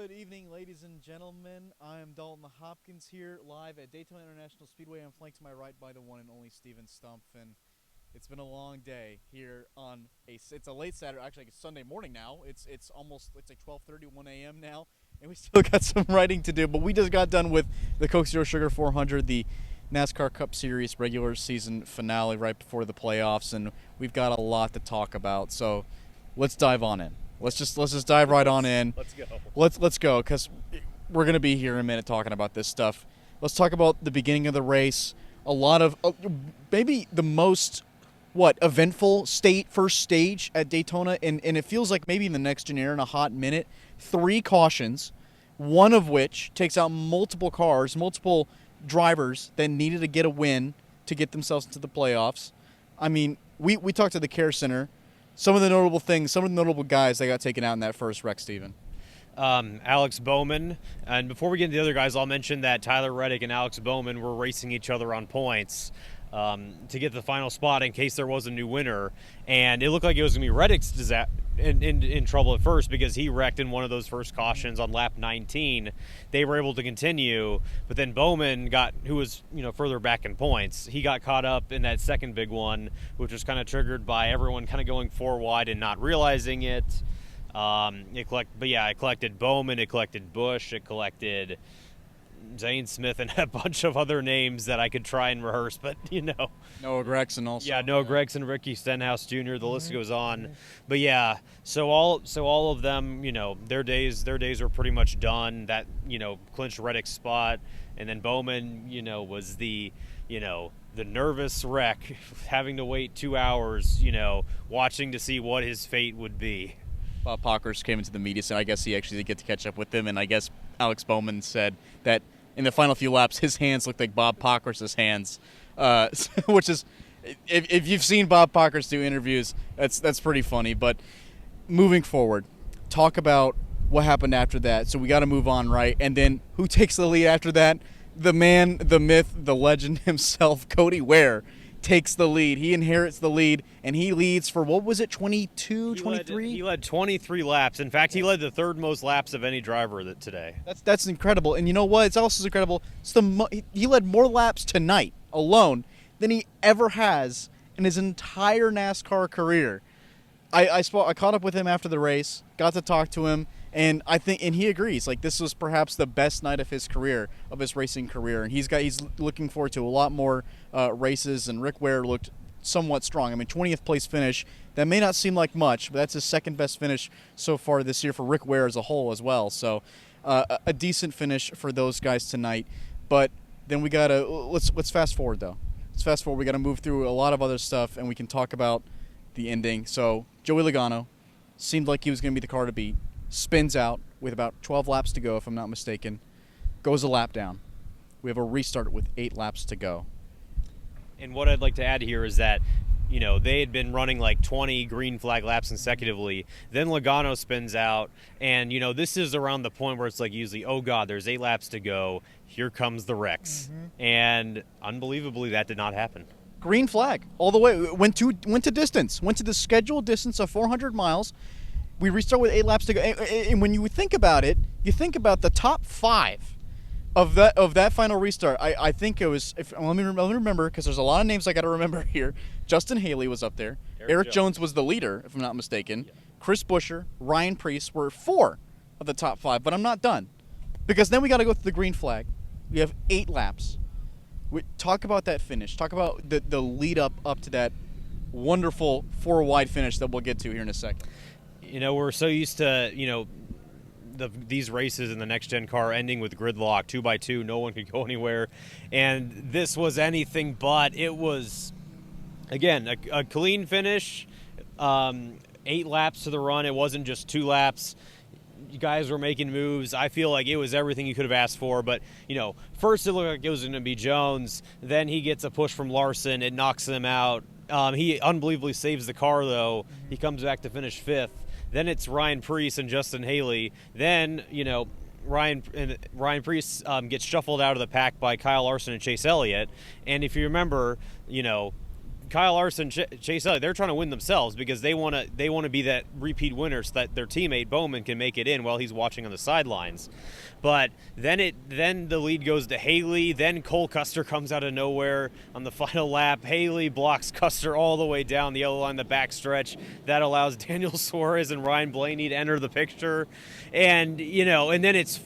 Good evening, ladies and gentlemen. I'm Dalton the Hopkins here, live at Daytona International Speedway. I'm flanked to my right by the one and only Steven Stumpf, and it's been a long day here on it's a late Saturday, actually it's Sunday morning now. It's like 12:30, 1 a.m. now, and we still got some writing to do. But we just got done with the Coke Zero Sugar 400, the NASCAR Cup Series regular season finale right before the playoffs, and we've got a lot to talk about. So let's dive on in. Let's just dive right on in. Let's go. Let's go, because we're going to be here in a minute talking about this stuff. Let's talk about the beginning of the race. A lot of maybe the most eventful first stage at Daytona, and it feels like maybe in the next gen era in a hot minute. 3 cautions, one of which takes out multiple cars, multiple drivers that needed to get a win to get themselves into the playoffs. I mean, we talked to the Care Center. Some of the notable things, some of the notable guys that got taken out in that first wreck, Steven. Alex Bowman. And before we get into the other guys, I'll mention that Tyler Reddick and Alex Bowman were racing each other on points to get the final spot in case there was a new winner. And it looked like it was going to be Reddick's in trouble at first because he wrecked in one of those first cautions on lap 19. They were able to continue, but then Bowman who was further back in points, he got caught up in that second big one, which was kind of triggered by everyone kind of going 4 wide and not realizing it. It collected Bowman, it collected Busch, it collected Zane Smith, and a bunch of other names that I could try and rehearse, but Noah Gregson also. Yeah, Noah Gregson, Ricky Stenhouse Jr. The list goes on, but yeah. So all of them, their days were pretty much done. That clinched Reddick's spot, and then Bowman, was the nervous wreck, having to wait 2 hours, watching to see what his fate would be. Bob Pockers came into the media, so I guess he actually did get to catch up with him, and I guess Alex Bowman said that in the final few laps, his hands looked like Bob Pockers' hands, which is, if you've seen Bob Pockers do interviews, that's pretty funny. But moving forward, talk about what happened after that. So we got to move on, right? And then who takes the lead after that? The man, the myth, the legend himself, Cody Ware, takes the lead. He inherits the lead, and he leads for, 22, 23? He led 23 laps. In fact, he led the third most laps of any driver today. That's incredible. And you know what? It's also incredible. He led more laps tonight alone than he ever has in his entire NASCAR career. I caught up with him after the race, got to talk to him, and he agrees. Like, this was perhaps the best night of his career, of his racing career, and he's looking forward to a lot more races. And Rick Ware looked somewhat strong. I mean, 20th place finish. That may not seem like much, but that's his second best finish so far this year for Rick Ware as a whole as well. So, a decent finish for those guys tonight. But then we gotta let's fast forward though. Let's fast forward. We gotta move through a lot of other stuff, and we can talk about the ending. So Joey Logano seemed like he was going to be the car to beat. Spins out with about 12 laps to go, if I'm not mistaken. Goes a lap down. We have a restart with 8 laps to go. And what I'd like to add here is that, they had been running like 20 green flag laps consecutively. Then Logano spins out, and, this is around the point where it's like usually, oh, God, there's 8 laps to go. Here comes the wrecks. And unbelievably, that did not happen. Green flag all the way. Went to distance. Went to the scheduled distance of 400 miles. We restart with 8 laps to go. And when you think about it, you think about the top 5 of that final restart. I think it was. Let me remember, because there's a lot of names I got to remember here. Justin Haley was up there. Eric Jones was the leader, if I'm not mistaken. Yeah. Chris Buescher, Ryan Preece were 4 of the top 5. But I'm not done, because then we got to go through the green flag. We have 8 laps. Talk about that finish. Talk about the lead up to that wonderful 4 wide finish that we'll get to here in a second. We're so used to, these races in the next-gen car ending with gridlock, 2x2, no one could go anywhere. And this was anything but. It was, again, a clean finish, 8 laps to the run. It wasn't just 2 laps. You guys were making moves. I feel like it was everything you could have asked for. But, first it looked like it was going to be Jones. Then he gets a push from Larson. It knocks him out. He unbelievably saves the car, though. He comes back to finish 5th. Then it's Ryan Preece and Justin Haley. Then, Ryan Preece gets shuffled out of the pack by Kyle Larson and Chase Elliott. And if you remember, Kyle Larson, Chase Elliott, they're trying to win themselves because they want to be that repeat winner so that their teammate Bowman can make it in while he's watching on the sidelines. But then the lead goes to Haley. Then Cole Custer comes out of nowhere on the final lap. Haley blocks Custer all the way down the yellow line, the backstretch. That allows Daniel Suarez and Ryan Blaney to enter the picture. And and then it's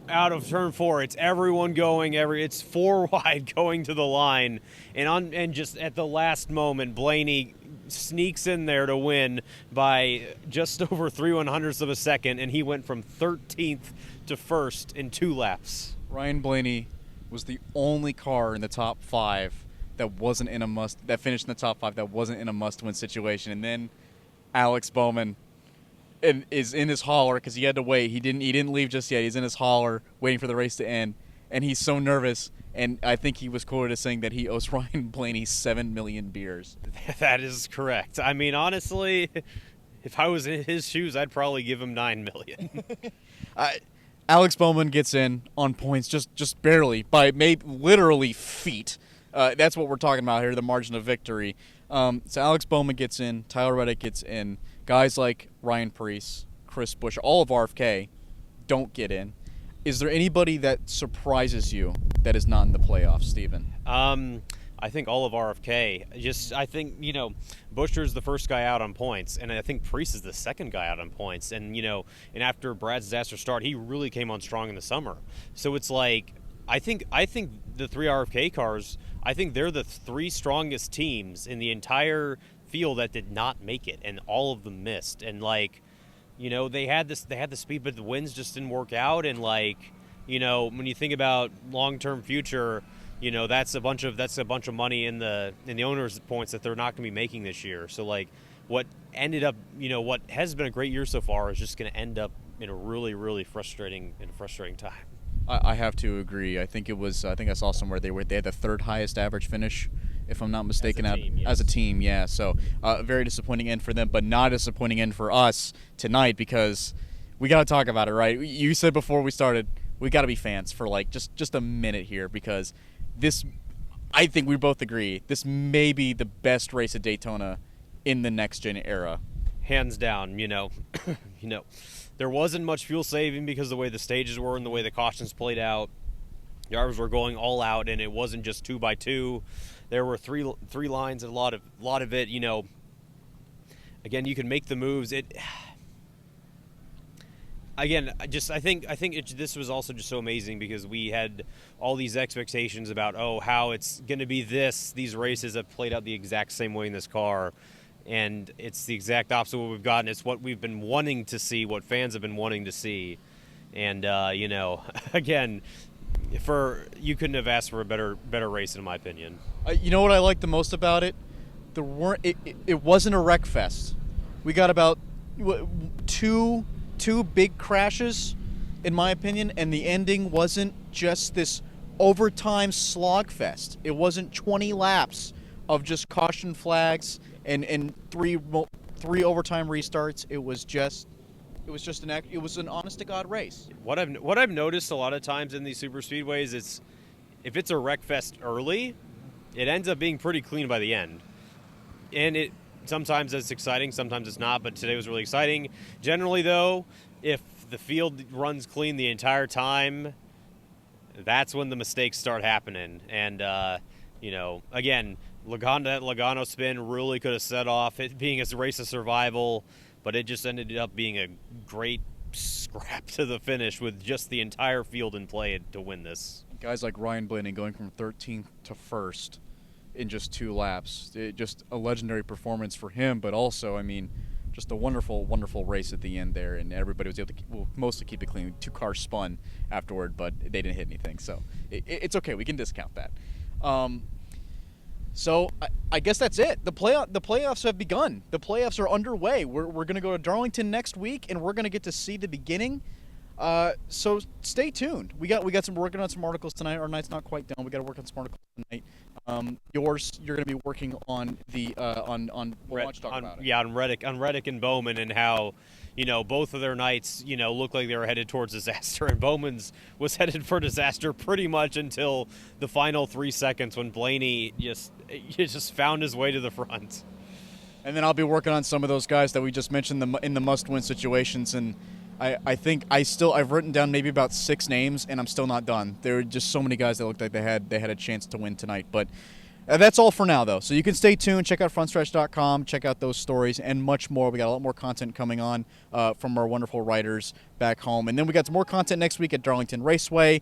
out of turn 4, it's everyone going it's 4 wide going to the line, and just at the last moment, Blaney sneaks in there to win by just over 3/100ths of a second, and he went from 13th to 1st in 2 laps. Ryan Blaney was the only car in the top 5 that wasn't in a that finished in the top 5 that wasn't in a must-win situation, and then Alex Bowman is in his hauler because he had to wait. He didn't leave just yet. He's in his hauler waiting for the race to end, and he's so nervous. And I think he was quoted as saying that he owes Ryan Blaney 7 million beers. That is correct. I mean, honestly, if I was in his shoes, I'd probably give him 9 million. Alex Bowman gets in on points just barely by literally feet. That's what we're talking about here, the margin of victory. So Alex Bowman gets in, Tyler Reddick gets in. Guys like Ryan Preece, Chris Busch, all of RFK don't get in. Is there anybody that surprises you that is not in the playoffs, Steven? I think all of RFK. I think, Buescher's the first guy out on points, and I think Preece is the second guy out on points. And, and after Brad's disaster start, he really came on strong in the summer. So it's like, I think the 3 RFK cars, I think they're the 3 strongest teams in the entire field that did not make it, and all of them missed. And they had the speed, but the wins just didn't work out. And when you think about long-term future, that's a bunch of money in the owners' points that they're not going to be making this year. So what ended up, what has been a great year so far is just going to end up in a really, really frustrating time. I have to agree. I think I saw somewhere they had the 3rd highest average finish, if I'm not mistaken, as a team. Yeah. So very disappointing end for them, but not a disappointing end for us tonight because we got to talk about it, right? You said before we started, we got to be fans for just a minute here because this, I think we both agree, this may be the best race at Daytona in the next gen era. Hands down, there wasn't much fuel saving because of the way the stages were and the way the cautions played out. Drivers were going all out, and it wasn't just 2x2. There were three lines, and a lot of it. Again, you can make the moves. This was also just so amazing because we had all these expectations about how it's going to be these races have played out the exact same way in this car. And it's the exact opposite of what we've gotten. It's what we've been wanting to see, what fans have been wanting to see. And, again, you couldn't have asked for a better race, in my opinion. You know what I like the most about it? It wasn't a wreck fest. We got about two big crashes, in my opinion, and the ending wasn't just this overtime slog fest. It wasn't 20 laps of just caution flags and three overtime restarts. It was an honest to God race. What I've noticed a lot of times in these super speedways is if it's a wreck fest early, it ends up being pretty clean by the end. And sometimes it's exciting, sometimes it's not, but today was really exciting. Generally though, if the field runs clean the entire time, that's when the mistakes start happening. And again, Logano spin really could have set off it being a race of survival, but it just ended up being a great scrap to the finish with just the entire field in play to win this. Guys like Ryan Blaney going from 13th to 1st in just 2 laps. Just a legendary performance for him, but also, just a wonderful, wonderful race at the end there, and everybody was able to mostly keep it clean. 2 cars spun afterward, but they didn't hit anything, so it's okay. We can discount that. So I guess that's it. The playoffs have begun. The playoffs are underway. We're going to go to Darlington next week, and we're going to get to see the beginning So stay tuned. We got some working on some articles tonight. Our night's not quite done. We got to work on some articles tonight. You're going to be working on the on we'll watch talk about it. Yeah, on Reddick and Bowman, and how both of their nights looked like they were headed towards disaster, and Bowman's was headed for disaster pretty much until the final 3 seconds when Blaney just found his way to the front. And then I'll be working on some of those guys that we just mentioned in the must-win situations, and I think I've written down maybe about 6 names, and I'm still not done. There are just so many guys that looked like they had a chance to win tonight. But that's all for now, though. So you can stay tuned. Check out frontstretch.com. Check out those stories and much more. We got a lot more content coming on from our wonderful writers back home. And then we got some more content next week at Darlington Raceway.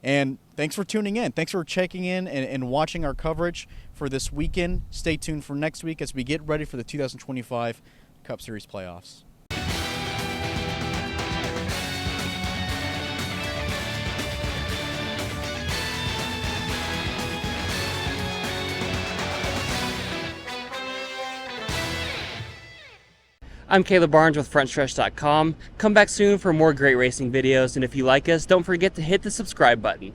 And thanks for tuning in. Thanks for checking in and watching our coverage for this weekend. Stay tuned for next week as we get ready for the 2025 Cup Series playoffs. I'm Caleb Barnes with Frontstretch.com. Come back soon for more great racing videos, and if you like us, don't forget to hit the subscribe button.